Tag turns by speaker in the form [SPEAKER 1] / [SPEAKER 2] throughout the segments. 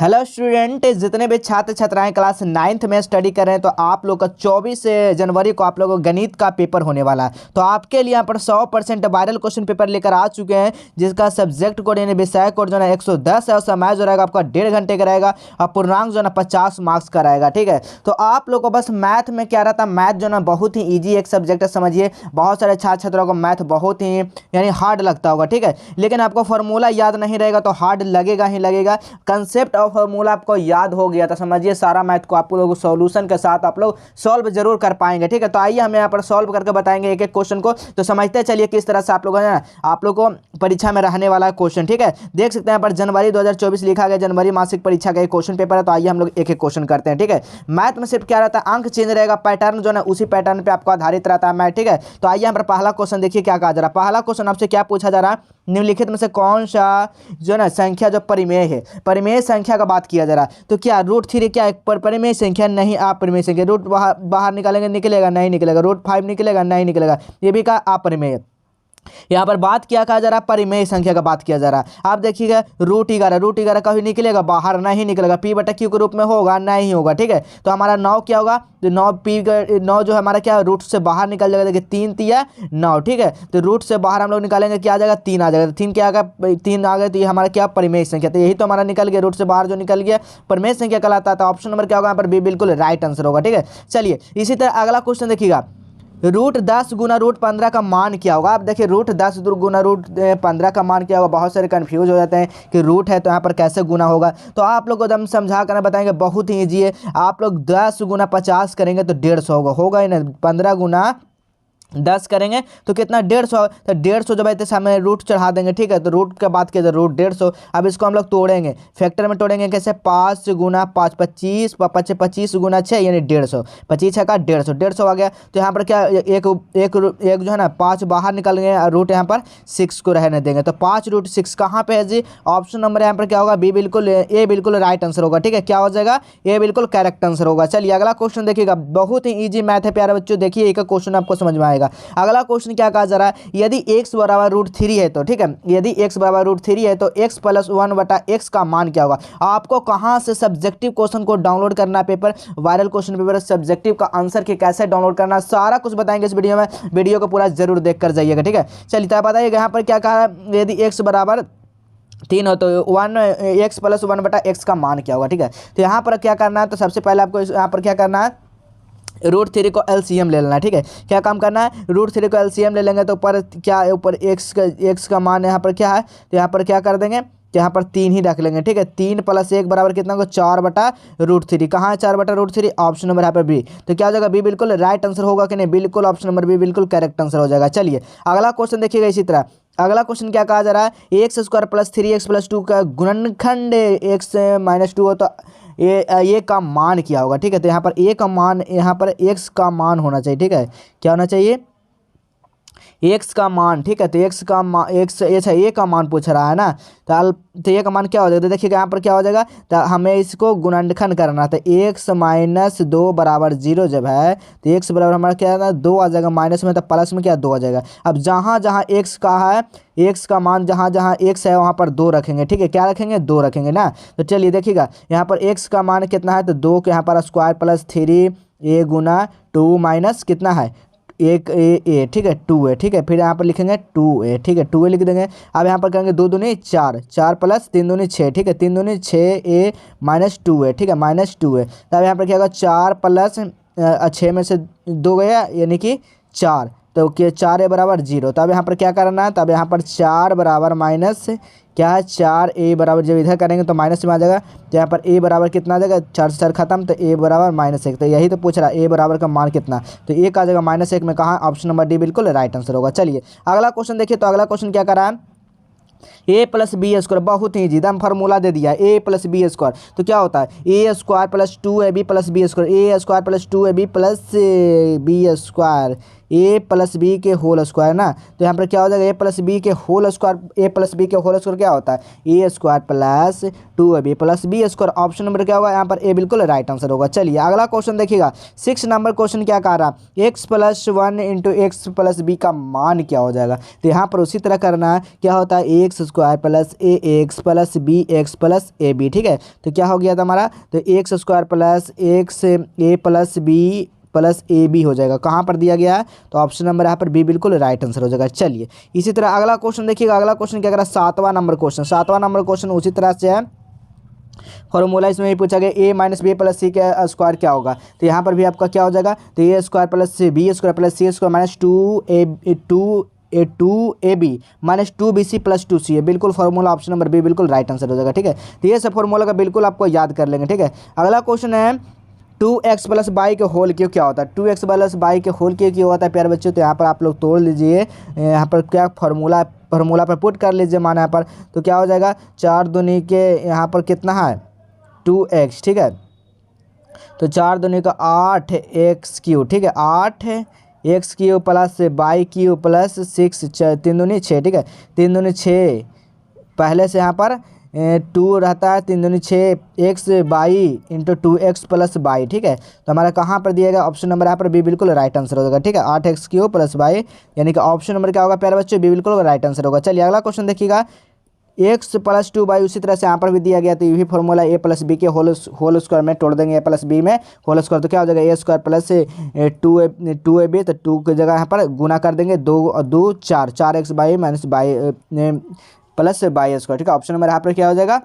[SPEAKER 1] Hello student, जितने भी छात्र छात्राएं क्लास 9th में स्टडी कर रहे हैं तो आप लोग का 24 जनवरी को आप लोगों को गणित का पेपर होने वाला है। तो आपके लिए यहाँ पर 100% वायरल क्वेश्चन पेपर लेकर आ चुके हैं, जिसका सब्जेक्ट कोड यानी विषय कोड जो है 110 है और समय जो रहेगा आपका 1.5 घंटे का रहेगा और पूर्णांक जो है 50 मार्क्स का रहेगा। ठीक है, तो आप लोग को बस मैथ में क्या रहता है, मैथ जो है बहुत ही ईजी एक सब्जेक्ट है। समझिए, बहुत सारे छात्र छात्राओं को मैथ बहुत ही यानी हार्ड लगता होगा। ठीक है, लेकिन आपको फॉर्मूला याद नहीं रहेगा तो हार्ड लगेगा ही लगेगा। कंसेप्ट और फॉर्मूला आपको याद हो गया तो समझिए सारा मैथ को आप लोग सॉल्यूशन के साथ आप लोग सॉल्व जरूर कर पाएंगे। ठीक है, तो आइए हम यहाँ पर सॉल्व करके बताएंगे एक एक क्वेश्चन को। तो समझते चलिए किस तरह से आप लोग है ना आप लोग को परीक्षा में रहने वाला क्वेश्चन। ठीक है, देख सकते हैं यहाँ पर जनवरी 2024 लिखा गया, जनवरी मासिक परीक्षा का एक क्वेश्चन पेपर है। तो आइए हम लोग एक एक क्वेश्चन करते हैं। ठीक है, मैथ में सिर्फ क्या रहता है, अंक चेंज रहेगा, पैटर्न जो है उसी पैटर्न पे आपको आधारित रहता है मैथ। ठीक है, तो आइए यहाँ पर पहला क्वेश्चन देखिए क्या कहा जा रहा है। पहला क्वेश्चन आपसे क्या पूछा जा रहा है, निम्नलिखित में से कौन सा जो है ना संख्या जो परिमेय है, परिमेय संख्या का बात किया जा रहा है। तो क्या √3 क्या एक परिमेय संख्या नहीं, आप परिमेय संख्या रूट बाहर निकालेंगे, निकलेगा नहीं निकलेगा, √5 निकलेगा नहीं निकलेगा, ये भी का अपरिमेय। यहाँ पर बात क्या कहा जा रहा है, परिमेय संख्या का बात किया जा रहा है। आप देखिएगा √11 कभी निकलेगा बाहर नहीं निकलेगा, P/Q के रूप में होगा नहीं होगा। ठीक है, तो हमारा 9 क्या होगा, तो 9 जो हमारा क्या रूट से बाहर निकल जाएगा। देखिए 3 तिया 9। ठीक है, तो रूट से बाहर हम लोग निकालेंगे क्या आ जाएगा, 3 आ जाएगा। 3 क्या आ गया, 3 आ गया, तो ये हमारा क्या परिमेय संख्या। तो यही तो हमारा निकल गया, रूट से बाहर जो निकल गया परिमेय संख्या कहलाता था। ऑप्शन नंबर क्या होगा यहाँ पर, बी बिल्कुल राइट आंसर होगा। ठीक है, चलिए इसी तरह अगला क्वेश्चन देखिएगा, √10 गुना √15 का मान क्या होगा। आप देखिए √10 गुना √15 का मान क्या होगा, बहुत सारे कंफ्यूज हो जाते हैं कि रूट है तो यहाँ पर कैसे गुना होगा। तो आप लोग को एकदम समझा कर बताएंगे, बहुत ही ईजी है। आप लोग 10 गुना 50 करेंगे तो 150 होगा ही ना, 15 गुना 10 करेंगे तो कितना 150। तो 150 जब आते सामने रूट चढ़ा देंगे। ठीक है, तो रूट का बात किया जाए √150। अब इसको हम लोग तोड़ेंगे, फैक्टर में तोड़ेंगे कैसे, 5 गुना 5 25, 25 गुना 6 यानी 150, 25 का 150 आ गया। तो यहाँ पर क्या एक जो है ना 5 बाहर निकल गए, रूट यहाँ पर 6 को रहने देंगे। तो 5√6 कहाँ पे है जी, ऑप्शन नंबर यहाँ पर क्या होगा, बी बिल्कुल, ए बिल्कुल राइट आंसर होगा। ठीक है, क्या हो जाएगा, ए बिल्कुल करेक्ट आंसर होगा। चलिए अगला क्वेश्चन देखिएगा, बहुत ही ईजी मैथ है प्यारे बच्चों। देखिए एक क्वेश्चन आपको समझ में आएगा। अगला क्वेश्चन क्या कहा जा रहा है, यदि x बराबर √3 है तो, ठीक है, यदि x बराबर √3 है तो x + 1/x का मान क्या होगा। आपको कहां से सब्जेक्टिव क्वेश्चन को डाउनलोड करना, paper viral question paper subjective का आंसर के कैसे डाउनलोड करना, सारा कुछ बताएंगे इस वीडियो में। वीडियो को पूरा जरूर देख कर जाइएगा। ठीक है, चलिए तो बताइएगा यहाँ पर क्या कहा, यदि x बराबर 3 हो तो x + 1/x का मान क्या होगा। ठीक है, तो यहाँ पर क्या करना है, तो सबसे पहले आपको यहाँ पर क्या करना है, √3 को LCM ले लेना है। ठीक है, क्या काम करना है, √3 को LCM ले लेंगे तो ऊपर क्या, ऊपर x का मान यहाँ पर क्या है, तो यहाँ पर क्या कर देंगे, तो यहाँ पर 3 ही रख लेंगे। ठीक है, 3 + 1 बराबर कितना होगा, 4/√3। कहाँ है 4/√3, ऑप्शन नंबर यहाँ पर बी। तो क्या हो जाएगा, बी बिल्कुल राइट आंसर होगा कि नहीं, बिल्कुल ऑप्शन नंबर बी बिल्कुल करेक्ट आंसर हो जाएगा। चलिए अगला क्वेश्चन देखिएगा इसी तरह। अगला क्वेश्चन क्या कहा जा रहा है, x² + 3x + 2 का गुणनखंड x - 2 हो तो ये का मान क्या होगा। ठीक है, तो यहाँ पर ए का मान, यहाँ पर x का मान होना चाहिए। ठीक है, क्या होना चाहिए, x का मान। ठीक है, तो x का मान, ए का मान पूछ रहा है ना, तो ये का मान क्या हो जाएगा, देखिएगा यहाँ पर क्या हो जाएगा, तो हमें इसको गुणनखंड करना था। x - 2 = 0 जब है तो x बराबर हमारा क्या है, 2 आ जाएगा, माइनस में तो प्लस में क्या 2 आ जाएगा। अब जहाँ जहाँ x का है, x का मान जहाँ जहाँ x है वहाँ पर 2 रखेंगे। ठीक है, क्या रखेंगे, 2 रखेंगे ना। तो चलिए देखिएगा यहाँ पर x का मान कितना है, तो 2 के यहाँ पर स्क्वायर + 3a गुना 2 माइनस कितना है, एक ए। ठीक है, 2a। ठीक है, फिर यहाँ पर लिखेंगे 2a। ठीक है, 2a लिख देंगे। अब यहाँ पर करेंगे 2 दूनी 4, 4 + 3 दूनी 6। ठीक है, 3 दूनी 6a - 2a। ठीक है, -2a। तब यहाँ पर क्या होगा, 4 + 6 में से 2 गया यानी कि 4, तो क्या 4a = 0। तब यहाँ पर क्या करना है, तब यहाँ पर 4 बराबर माइनस क्या है, 4a बराबर, जब इधर करेंगे तो माइनस में आ जाएगा। तो यहाँ पर a बराबर कितना आ जाएगा, 4 से 4 खत्म, तो a बराबर -1। तो यही तो पूछ रहा है, a बराबर का मान कितना, तो 1 आ जाएगा -1 में। कहाँ, ऑप्शन नंबर डी बिल्कुल राइट आंसर होगा। चलिए अगला क्वेश्चन देखिए, तो अगला क्वेश्चन क्या कर रहा है, a + b², बहुत ही एकदम फार्मूला दे दिया, a + b²। तो क्या होता है, a² + 2ab + b², a² + 2ab + b², a + b के होल स्क्वायर ना। तो यहाँ पर क्या हो जाएगा, a + b के होल स्क्वायर, a + b के होल स्क्वायर क्या होता है, a² + 2ab + b²। Option number क्या होगा यहाँ पर, ए बिल्कुल राइट आंसर होगा। चलिए अगला क्वेश्चन देखिएगा, 6 नंबर क्वेश्चन क्या कह रहा है, x + 1 × x + b का मान क्या हो जाएगा। तो यहाँ पर उसी तरह करना है, क्या होता है, x² square plus a x plus b x plus a b. ठीक है, तो क्या हो गया था हमारा, तो x square plus x a plus b plus a b हो जाएगा। कहाँ पर दिया गया है, तो ऑप्शन नंबर यहाँ पर बी बिल्कुल राइट आंसर हो जाएगा। चलिए इसी तरह अगला क्वेश्चन देखिएगा। अगला क्वेश्चन क्या करा, 7वां नंबर क्वेश्चन। 7वां नंबर क्वेश्चन उसी तरह से है, फॉर्मूला इसमें ही पूछा गया ए माइनस बी प्लस सी का स्क्वायर क्या होगा। तो यहाँ पर भी आपका क्या हो जाएगा, तो a square plus b square plus c square minus two a b minus 2bc plus 2c है। बिल्कुल फॉर्मूला ऑप्शन नंबर बी बिल्कुल राइट आंसर हो जाएगा। ठीक है, तो ये सब फॉर्मूला का बिल्कुल आपको याद कर लेंगे। ठीक है, अगला क्वेश्चन है 2x प्लस बाई के होल क्यूब क्या होता है। 2x प्लस बाई के होल क्यूब क्या होता है प्यारे बच्चों, तो यहाँ पर आप लोग तोड़ लीजिए, यहाँ पर क्या फॉर्मूला पर पुट कर लीजिए माना यहाँ पर, तो क्या हो जाएगा 4 दूनी के यहाँ पर कितना है 2x। ठीक है, तो 4 दूनी का 8x क्यूब। ठीक है, 8x cube plus by cube plus 6 3 दूनी 6। ठीक है, 3 दूनी 6 पहले से यहाँ पर 2 रहता है, 3 दूनी 6 x by into 2x plus by. ठीक है, तो हमारा कहाँ पर दिएगा, ऑप्शन नंबर यहाँ पर बी बिल्कुल राइट आंसर हो जाएगा। ठीक है, 8x क्यूब प्लस बाई, यानी कि ऑप्शन नंबर क्या होगा प्यारे बच्चों, बी बिल्कुल राइट आंसर होगा। चलिए अगला क्वेश्चन देखिएगा, एक्स प्लस 2 बाई, उसी तरह से यहाँ पर भी दिया गया, तो यही फॉर्मूला ए प्लस बी के होल स्क्वायर में तोड़ देंगे, ए प्लस बी में होल स्क्वायर, तो क्या हो जाएगा ए स्क्वायर प्लस 2ab, तो 2 की जगह यहाँ पर गुना कर देंगे, 2 4x by minus by plus by square. ठीक है, ऑप्शन नंबर यहाँ पर क्या हो जाएगा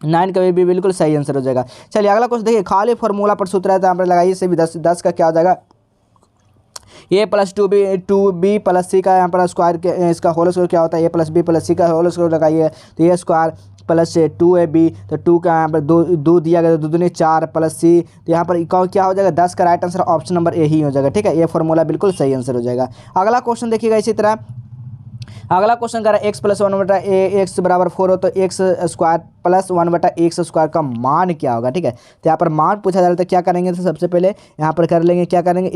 [SPEAKER 1] 9 का भी बिल्कुल सही आंसर हो जाएगा। चलिए अगला क्वेश्चन देखिए, खाली फॉर्मूला पर सूत्र है, तो यहाँ पर लगाइए से भी 10 का क्या हो जाएगा, ए प्लस 2b प्लस सी का यहाँ पर स्क्वायर के इसका होल स्क्वायर क्या होता है, a plus b plus c का होल स्क्वायर लगाइए, तो ए स्क्वायर प्लस 2ab, तो 2 का यहाँ पर दो दिया गया, 2 दूनी 4 प्लस सी, तो यहाँ पर क्या हो जाएगा 10 का right answer option number a ही हो जाएगा। ठीक है, ये फॉर्मूला बिल्कुल सही आंसर हो जाएगा। अगला क्वेश्चन देखिएगा इसी तरह, अगला क्वेश्चन कर रहा है एक्स प्लस 1/x बराबर 4 हो, तो x square plus 1/x square का मान क्या होगा। ठीक है, तो यहाँ पर मान पूछा जा रहा है, तो क्या करेंगे, तो सबसे पहले यहाँ पर कर लेंगे, क्या करेंगे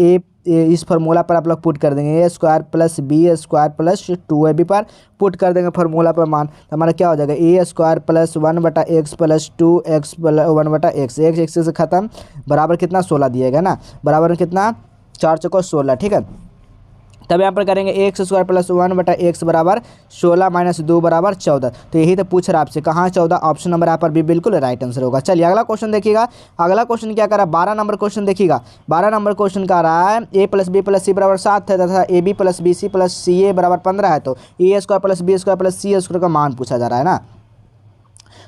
[SPEAKER 1] इस फार्मूला पर आप लोग पुट कर देंगे, a square plus b square plus 2ab पर पुट कर देंगे फार्मूला पर मान, तो हमारा क्या हो जाएगा a square plus 1/x plus 2x 1/x, x से खत्म बराबर कितना 16 दिएगा ना, बराबर कितना 4 चौको 16। ठीक है, तब यहाँ पर करेंगे एक्स स्क्वायर प्लस 1/x बराबर 16 माइनस 2 बराबर 14, तो यही तो पूछ रहा है आपसे, कहाँ 14, ऑप्शन नंबर यहाँ पर भी बिल्कुल राइट आंसर होगा। चलिए अगला क्वेश्चन देखिएगा। अगला क्वेश्चन क्या कर रहा है, 12 नंबर क्वेश्चन देखिएगा। 12 नंबर क्वेश्चन का रहा है a plus b plus c बराबर 7 है, तथा a b plus b c plus c a बराबर 15 है, तो a square plus b square plus c square का मान पूछा जा रहा है ना,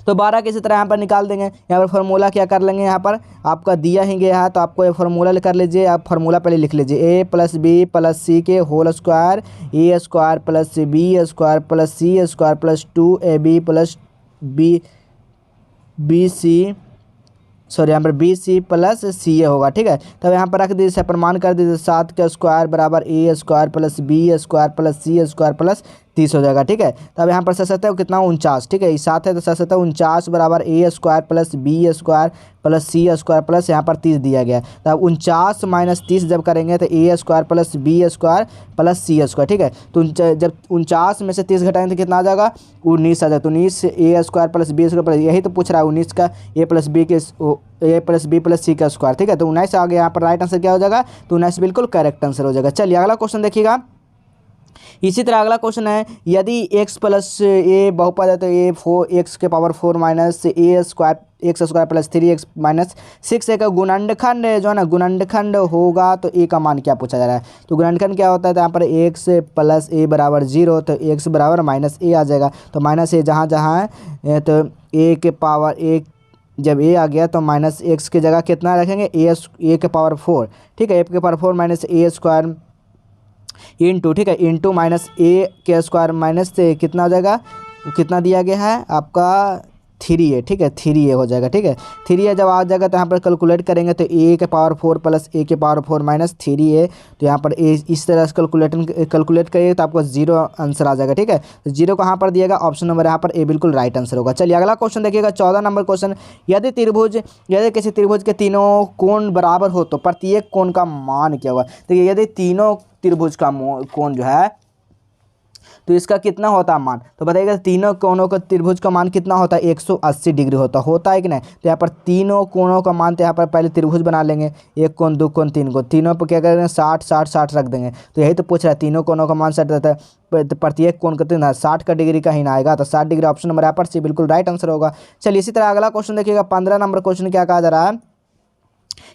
[SPEAKER 1] तो 12 किसी तरह यहाँ पर निकाल देंगे। यहाँ पर फार्मूला क्या कर लेंगे, यहाँ पर आपका दिया ही गया है, तो आपको ये फार्मूला कर लीजिए, आप फार्मूला पहले लिख लीजिए, a plus b plus c के whole square, a square plus b square plus c square plus 2ab plus b c sorry यहाँ पर बी सी प्लस सी ए होगा। ठीक है, तब यहाँ पर रख दीजिए, प्रमाण कर दीजिए, 7 का स्क्वायर बराबर a square plus b square plus c square plus 30 हो जाएगा। ठीक है, तब यहाँ पर 7 कितना 49। ठीक है, 7 है तो 7 49 बराबर a square plus b square plus c square plus यहाँ पर 30 दिया गया, तब 49 माइनस 30 जब करेंगे तो a square plus b square plus c square. ठीक है, तो जब 49 में से 30 घटाएंगे तो कितना आ जाएगा 19 आ जाएगा, तो 19 a square plus b square plus, यही तो पूछ रहा है 19 का a plus b plus c का स्क्वायर। ठीक है, तो 19 आ गया, यहाँ पर राइट आंसर क्या हो जाएगा, तो 19 बिल्कुल करेक्ट आंसर हो जाएगा। चलिए अगला क्वेश्चन देखिएगा। इसी तरह अगला क्वेश्चन है, यदि x प्लस ए बहुपद है, तो ए 4x के power 4 minus a square x square plus 3x minus 6 का गुणनखंड जो है ना, गुणनखंड होगा, तो ए का मान क्या पूछा जा रहा है, तो गुणनखंड क्या होता है, तो यहाँ पर x प्लस ए बराबर 0, तो x बराबर माइनस ए आ जाएगा, तो माइनस ए जहाँ जहाँ है, तो ए के पावर एक जब ए आ गया तो माइनस एक्स की जगह कितना रखेंगे ए के पावर 4। ठीक है, ए के power 4 minus a square into, ठीक है, इंटू माइनस ए के स्क्वायर माइनस से कितना हो जाएगा, कितना दिया गया है आपका 3a। ठीक है, 3a हो जाएगा। ठीक है, 3a जब आ जाएगा तो यहाँ पर कैलकुलेट करेंगे, तो ए के पावर 4 प्लस ए के पावर 4 माइनस 3a, तो यहाँ पर ए इस तरह से कैलकुलेट करिए तो आपको 0 आंसर आ जाएगा। ठीक है, तो 0 कहाँ पर दिएगा, ऑप्शन नंबर यहाँ पर ए बिल्कुल राइट आंसर होगा। चलिए अगला क्वेश्चन देखिएगा, 14 नंबर क्वेश्चन, यदि किसी त्रिभुज के तीनों कोण बराबर हो तो प्रत्येक कोण का मान क्या होगा। देखिए, यदि तीनों त्रिभुज का कोण जो है तो इसका कितना होता है मान, तो बताइएगा तीनों कोनों का त्रिभुज का मान कितना होता है 180 डिग्री होता है कि नहीं। तो यहाँ पर तीनों कोनों का मान, तो यहाँ पर पहले त्रिभुज बना लेंगे, एक कोण दो कोण तीन कोण, तीनों पर क्या करेंगे 60 60 60 रख देंगे। तो यही तो पूछ रहा है तीनों कोनों का मान 60 रहता है, तो प्रत्येक कोण कितना 60 का डिग्री का ही ना आएगा, तो 60 डिग्री ऑप्शन नंबर यहाँ पर सी बिल्कुल राइट आंसर होगा। चलिए इसी तरह अगला क्वेश्चन देखिएगा 15 नंबर क्वेश्चन क्या कहा जा रहा है,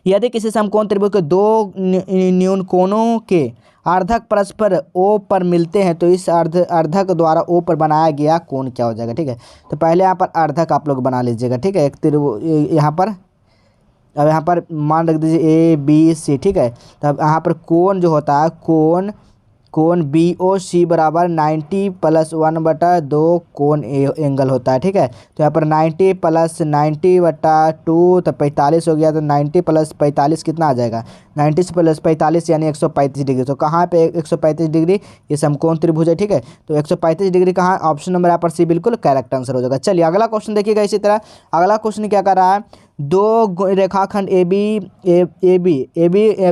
[SPEAKER 1] यदि किसी समकोण त्रिभुज के दो न्यून कोणों के अर्धक परस्पर ओ पर मिलते हैं तो इस अर्धक द्वारा ओ पर बनाया गया कोण क्या हो जाएगा। ठीक है, तो पहले यहाँ पर अर्धक आप लोग बना लीजिएगा। ठीक है, एक त्रिभुज यहाँ पर, अब यहाँ पर मान रख दीजिए ए बी सी। ठीक है, तो अब यहाँ पर कोण जो होता है कोण बी ओ सी बराबर 90 + 1/2 कोण एंगल होता है। ठीक है, तो यहाँ पर 90 + 90/2 तो 45 हो गया, तो 90 + 45 कितना आ जाएगा, 90 + 45 यानी 135 डिग्री। तो कहाँ पे 135 डिग्री, ये समकोण त्रिभुज है। ठीक है, तो 135 डिग्री कहाँ, ऑप्शन नंबर यहाँ पर सी बिल्कुल करेक्ट आंसर हो जाएगा। चलिए अगला क्वेश्चन देखिएगा इसी तरह, अगला क्वेश्चन क्या कर रहा है, दो रेखाखंड ए बी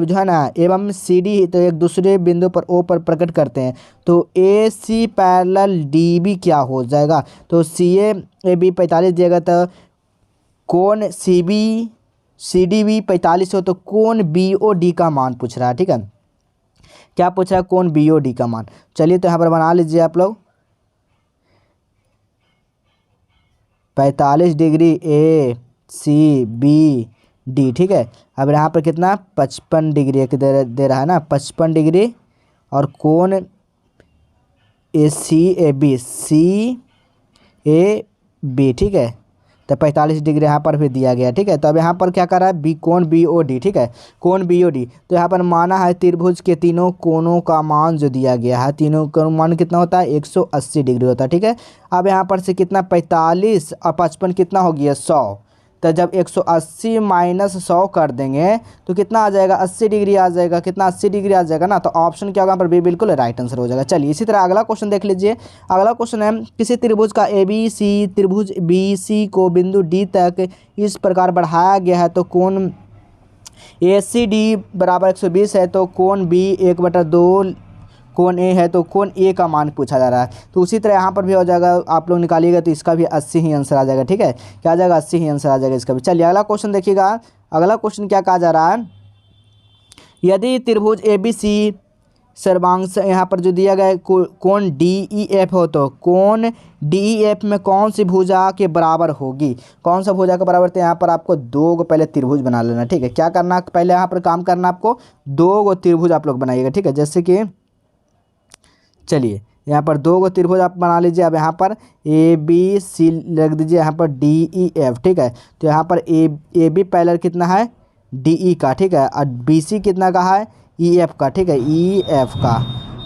[SPEAKER 1] जो है ना एवं सी डी तो एक दूसरे बिंदु पर ओ पर प्रकट करते हैं, तो ए सी पैरेलल डी बी क्या हो जाएगा। तो सी ए बी 45 दिएगा, तो कोण सी डी बी 45 हो, तो कोण बी ओ डी का मान पूछ रहा है। ठीक है, क्या पूछ रहा है, कोण बी ओ डी का मान। चलिए तो यहाँ पर बना लीजिए आप लोग 45 डिग्री ए सी बी डी। ठीक है, अब यहाँ पर कितना 55 डिग्री दे रहा है ना, 55 डिग्री, और कोण ए सी ए बी। ठीक है, तो 45 डिग्री यहाँ पर भी दिया गया। ठीक है, तो अब यहाँ पर क्या कर रहा है, बी कोण बी ओ डी। ठीक है, कोण बी ओ डी, तो यहाँ पर माना है त्रिभुज के तीनों कोणों का मान जो दिया गया है, तीनों का मान कितना होता है 180 डिग्री होता है। ठीक है, अब यहाँ पर से कितना 45 और 55 कितना हो गया 100, तो जब 180 - 100 कर देंगे तो कितना आ जाएगा 80 डिग्री आ जाएगा, कितना 80 डिग्री आ जाएगा ना, तो ऑप्शन क्या होगा यहाँ पर बी बिल्कुल राइट आंसर हो जाएगा। चलिए इसी तरह अगला क्वेश्चन देख लीजिए, अगला क्वेश्चन है किसी त्रिभुज का ए बी सी त्रिभुज बी सी को बिंदु डी तक इस प्रकार बढ़ाया गया है, तो कोण ए सी डी बराबर 120 है, तो कोण बी 1/2 कोण ए है, तो कोण ए का मान पूछा जा रहा है। तो उसी तरह यहाँ पर भी हो जाएगा, आप लोग निकालिएगा तो इसका भी 80 ही आंसर आ जाएगा। ठीक है, क्या आ जाएगा 80 ही आंसर आ जाएगा इसका भी। चलिए अगला क्वेश्चन देखिएगा, अगला क्वेश्चन क्या कहा जा रहा है, यदि त्रिभुज ए बी सी सर्वांश यहाँ पर जो दिया गया है कोण डी ई एफ हो, तो कोण डी ई एफ में कौन सी भुजा के बराबर होगी, कौन सा भुजा के बराबर, तो यहाँ पर आपको दो गो पहले त्रिभुज बना लेना। ठीक है, क्या करना पहले यहाँ पर काम करना आपको, दो गो त्रिभुज आप लोग बनाइएगा। ठीक है, जैसे कि चलिए यहाँ पर दो गो त्रिभुज आप बना लीजिए। अब यहाँ पर ए बी सी रख दीजिए, यहाँ पर डी ई एफ। ठीक है, तो यहाँ पर ए बी पैरेलल कितना है डी ई का। ठीक है, और बी सी कितना का है ई एफ का। ठीक है, ई एफ का।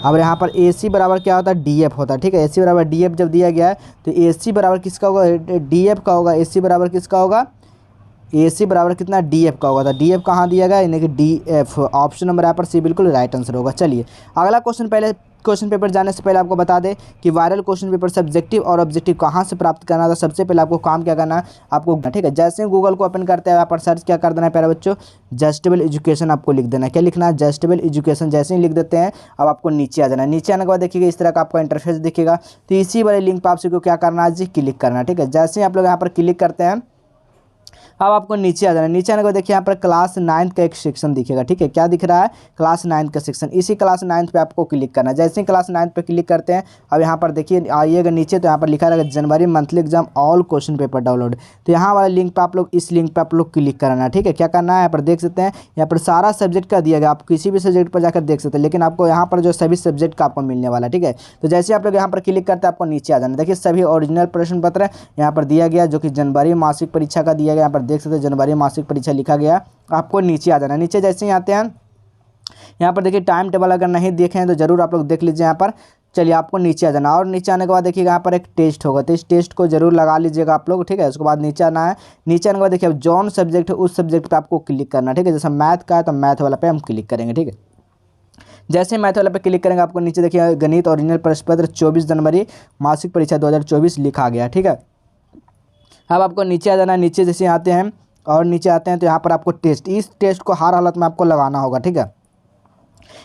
[SPEAKER 1] अब यहाँ पर ए सी बराबर क्या होता है डी एफ होता है। ठीक है, ए सी बराबर डी एफ जब दिया गया है तो ए सी बराबर किसका होगा, डी एफ का होगा। ए सी बराबर किसका होगा, ए सी बराबर कितना डी एफ का होगा। था डी एफ कहाँ दिया गया, यानी कि डी एफ, ऑप्शन नंबर यहाँ पर सी बिल्कुल राइट आंसर होगा। चलिए अगला क्वेश्चन, पहले क्वेश्चन पेपर जाने से पहले आपको बता दें कि वायरल क्वेश्चन पेपर सब्जेक्टिव और ऑब्जेक्टिव कहाँ से प्राप्त करना था। सबसे पहले आपको काम क्या करना है, आपको ठीक है जैसे ही गूगल को ओपन करते हैं यहाँ पर सर्च क्या कर देना है प्यारे बच्चों, जस्टेबल एजुकेशन आपको लिख देना है। क्या लिखना है, जस्टेबल एजुकेशन। जैसे ही लिख देते हैं अब आपको नीचे आ जाना है। नीचे आने के बाद देखिएगा इस तरह का आपका इंटरफेस दिखेगा, तो इसी वाले लिंक पर आपसे को क्या करना है जी, क्लिक करना है। ठीक है, जैसे ही आप लोग यहाँ पर क्लिक करते हैं अब आपको नीचे आ जाना है। नीचे आने के बाद देखिए यहाँ पर क्लास 9 का एक सेक्शन दिखेगा। ठीक है, क्या दिख रहा है, क्लास 9 का सेक्शन। इसी क्लास 9 पे आपको क्लिक करना है। जैसे ही क्लास 9 पे क्लिक करते हैं अब यहाँ पर देखिए आइएगा नीचे, तो यहाँ पर लिखा रहेगा जनवरी monthly exam all question paper download. तो यहाँ वाले लिंक पर आप लोग, इस लिंक पर आप लोग क्लिक करना है। ठीक है, क्या करना है, यहाँ पर देख सकते हैं यहाँ पर सारा सब्जेक्ट का दिया गया, आप किसी भी सब्जेक्ट पर जाकर देख सकते हैं, लेकिन आपको यहाँ पर जो सभी सब्जेक्ट का आपको मिलने वाला है। ठीक है, तो जैसे आप लोग यहाँ पर क्लिक करते हैं आपको नीचे आ जाना। देखिए सभी ओरिजिनल प्रश्न पत्र यहाँ पर दिया गया, जो कि जनवरी मासिक परीक्षा का दिया गया। यहाँ पर देख सकते हैं जनवरी मासिक परीक्षा लिखा गया, आपको नीचे आ जाना। नीचे जैसे ही आते हैं यहाँ पर देखिए टाइम टेबल अगर नहीं देखे हैं तो जरूर आप लोग देख लीजिए यहाँ पर। चलिए आपको नीचे आ जाना, और नीचे आने के बाद देखिएगा यहाँ पर एक टेस्ट होगा, तो इस टेस्ट को जरूर लगा लीजिएगा आप लोग। ठीक है, उसके बाद नीचे आना है। नीचे आने के बाद देखिए अब जौन सब्जेक्ट है उस सब्जेक्ट पे आपको क्लिक करना है। ठीक है, जैसे मैथ का है तो मैथ वाला पे हम क्लिक करेंगे। ठीक है, जैसे ही मैथ वाला पे क्लिक करेंगे आपको नीचे देखिए गणित ओरिजिनल प्रश्न पत्र 24 जनवरी मासिक परीक्षा 2024 लिखा गया। ठीक है, अब आपको नीचे आ जाना है। नीचे जैसे आते हैं और नीचे आते हैं तो यहाँ पर आपको टेस्ट, इस टेस्ट को हर हालत में आपको लगाना होगा। ठीक है,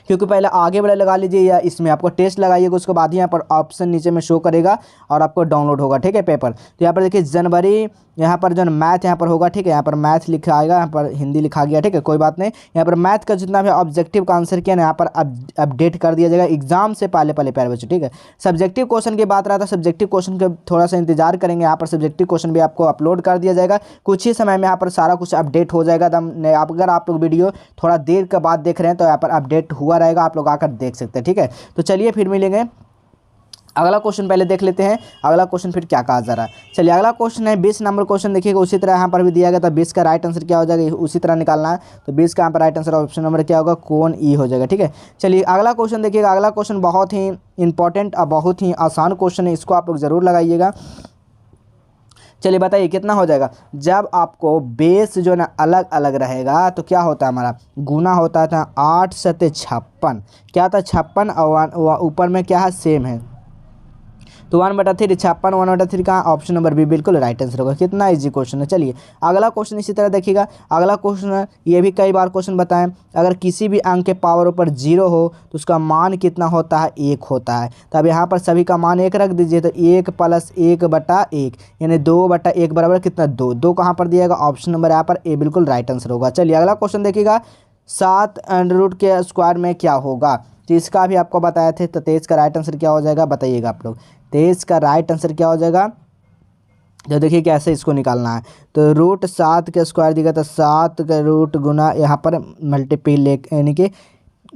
[SPEAKER 1] क्योंकि पहले आगे वाला लगा लीजिए या इसमें आपको टेस्ट लगाइएगा, उसके बाद ही यहाँ पर ऑप्शन नीचे में शो करेगा और आपको डाउनलोड होगा, ठीक है पेपर। तो यहाँ पर देखिए जनवरी, यहाँ पर जो मैथ यहाँ पर होगा, ठीक है, यहाँ पर मैथ लिखा आएगा, यहाँ पर हिंदी लिखा गया, ठीक है, कोई बात नहीं। यहाँ पर मैथ का जितना भी ऑब्जेक्टिव का आंसर किया ना यहाँ पर अपडेट कर दिया जाएगा एग्जाम से पहले पहले प्यारे बच्चों, ठीक है। सब्जेक्टिव क्वेश्चन की बात रहा था, सब्जेक्टिव क्वेश्चन का थोड़ा सा इंतजार करेंगे, यहाँ पर सब्जेक्टिव क्वेश्चन भी आपको अपलोड कर दिया जाएगा कुछ ही समय में, यहाँ पर सारा कुछ अपडेट हो जाएगा। अगर आप लोग वीडियो थोड़ा देर के बाद देख रहे हैं तो यहाँ पर अपडेट हुआ रहेगा, आप लोग आकर देख सकते हैं, ठीक है। तो चलिए फिर मिलेंगे, अगला क्वेश्चन पहले देख लेते हैं, अगला क्वेश्चन फिर क्या कहा जा रहा है। चलिए अगला क्वेश्चन है 20 नंबर क्वेश्चन, देखिएगा उसी तरह यहाँ पर भी दिया गया था। 20 का राइट आंसर क्या हो जाएगा उसी तरह निकालना है। तो 20 का यहाँ पर राइट आंसर ऑप्शन नंबर क्या होगा, कौन ई हो जाएगा, ठीक है। चलिए अगला क्वेश्चन देखिएगा, अगला क्वेश्चन बहुत ही इंपॉर्टेंट और बहुत ही आसान क्वेश्चन है, इसको आप लोग ज़रूर लगाइएगा। चलिए बताइए कितना हो जाएगा। जब आपको बेस जो ना अलग अलग रहेगा तो क्या होता है, हमारा गुना होता था 8 सत्ते 56, क्या था 56 और ऊपर में क्या है सेम है, तो 1/3 56, 1/3 कहाँ, ऑप्शन नंबर बी बिल्कुल राइट आंसर होगा। कितना इजी क्वेश्चन है। चलिए अगला क्वेश्चन इसी तरह देखिएगा, अगला क्वेश्चन है, ये भी कई बार क्वेश्चन बताएं, अगर किसी भी अंक के पावर ऊपर 0 हो तो उसका मान कितना होता है, 1 होता है। तो अब यहाँ पर सभी का मान 1 रख दीजिए, तो 1 + 1/1 यानी 2/1 बराबर कितना 2, 2 कहाँ पर दिएगा, ऑप्शन नंबर यहाँ पर ए बिल्कुल राइट आंसर होगा। चलिए अगला क्वेश्चन देखिएगा, 7 √ के स्क्वायर में क्या होगा, तो इसका भी आपको बताए थे। तो 23 का राइट आंसर क्या हो जाएगा बताइएगा आप लोग, 23 का राइट आंसर क्या हो जाएगा। तो देखिए कैसे इसको निकालना है, तो √7 के स्क्वायर दिया तो 7 का रूट गुना यहाँ पर मल्टीपल यानी कि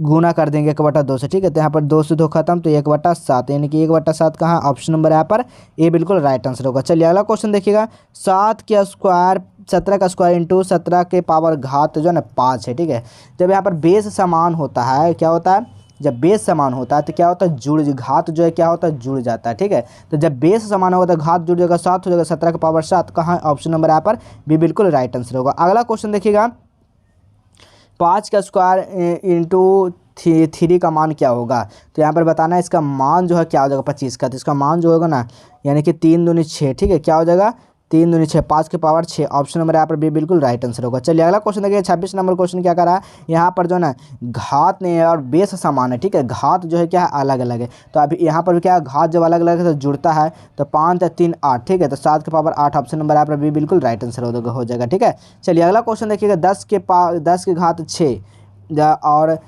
[SPEAKER 1] गुना कर देंगे 1/2 से, ठीक है। तो यहाँ पर 2 से 2 खत्म, तो 1/7 यानी कि 1/7 कहाँ, ऑप्शन नंबर यहाँ पर ए बिल्कुल राइट आंसर होगा। चलिए अगला क्वेश्चन देखिएगा, 7 का स्क्वायर 17 का स्क्वायर इंटू 17 के पावर घात जो है ना 5 है, ठीक है। जब यहाँ पर बेस समान होता है, क्या होता है, जब बेस समान होता है तो क्या होता है, घात जो है क्या होता है, जुड़ जाता है, ठीक है। तो जब बेस समान होगा तो घात जुड़ जाएगा, 7 हो जाएगा, 17 का पावर 7 कहाँ, ऑप्शन नंबर यहाँ पर बी बिल्कुल राइट आंसर होगा। अगला क्वेश्चन देखिएगा, 5 का स्क्वायर इंटू 3 का मान क्या होगा, तो यहाँ पर बताना है इसका मान जो है क्या हो जाएगा 25 का, तो इसका मान जो होगा ना यानी कि 3 दूनी 6, ठीक है, क्या हो जाएगा 3 दूनी 6, 5 के पावर 6, ऑप्शन नंबर यहाँ पर बी बिल्कुल राइट आंसर होगा। चलिए अगला क्वेश्चन देखिए, 26 नंबर क्वेश्चन क्या करा है, यहाँ पर जो है ना घात नहीं है और बेस समान है, ठीक है, घात जो है क्या है अलग अलग है। तो अभी यहाँ पर क्या है, घात जब अलग अलग है तो जुड़ता है, तो 5 या 3 8, ठीक है, तो 7 के पावर 8, ऑप्शन नंबर यहाँ पर बी बिल्कुल राइट आंसर हो जाएगा, ठीक है। चलिए अगला क्वेश्चन देखिएगा, 10 के घात 6 और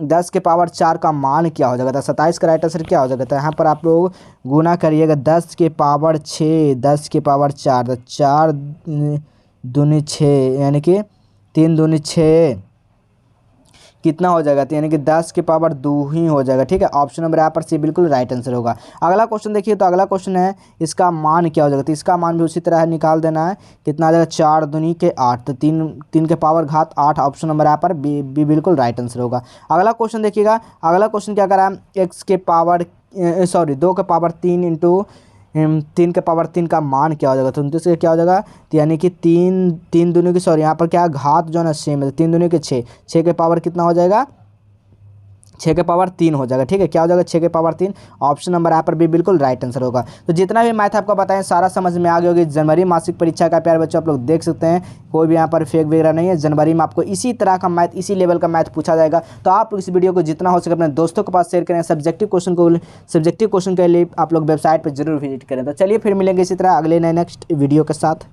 [SPEAKER 1] 10 के पावर 4 का मान क्या हो जाएगा, तो 27 का राइट आंसर क्या हो जाएगा। तो यहाँ पर आप लोग गुना करिएगा, 10 के पावर 6, 10 के पावर 4, तो 4 दूनी 6 यानी कि 3 दूनी 6 कितना हो जाएगा, तो यानी कि 10 के पावर 2 ही हो जाएगा, ठीक है, ऑप्शन नंबर यहाँ पर सी बिल्कुल राइट आंसर होगा। अगला क्वेश्चन देखिए, तो अगला क्वेश्चन है इसका मान क्या हो जाएगा, तो इसका मान भी उसी तरह निकाल देना है, कितना आ जाएगा 4 दूनी के 8, तो 3 के पावर घात 8, ऑप्शन नंबर यहाँ पर बी बिल्कुल राइट आंसर होगा। अगला क्वेश्चन देखिएगा, अगला क्वेश्चन क्या करा है, 2 के पावर 3 इंटू 3 के पावर 3 का मान क्या हो जाएगा, तो 29 क्या हो जाएगा, तो यानी कि 3 दूनी की यहाँ पर क्या घात जो है ना सेम है, 3 दूनी के 6 के पावर कितना हो जाएगा, 6 के पावर 3 हो जाएगा, ठीक है, क्या हो जाएगा 6 के पावर 3, ऑप्शन नंबर यहाँ पर भी बिल्कुल राइट आंसर होगा। तो जितना भी मैथ आपको बताएं सारा समझ में आ गया होगी। जनवरी मासिक परीक्षा का प्यारे बच्चों आप लोग देख सकते हैं, कोई भी यहाँ पर फेक वगैरह नहीं है। जनवरी में आपको इसी तरह का मैथ, इसी लेवल का मैथ पूछा जाएगा। तो आप लोग इस वीडियो को जितना हो सके अपने दोस्तों के पास शेयर करें। सब्जेक्टिव क्वेश्चन के लिए आप लोग वेबसाइट पर जरूर विजिट करें। तो चलिए फिर मिलेंगे इसी तरह अगले नए नेक्स्ट वीडियो के साथ।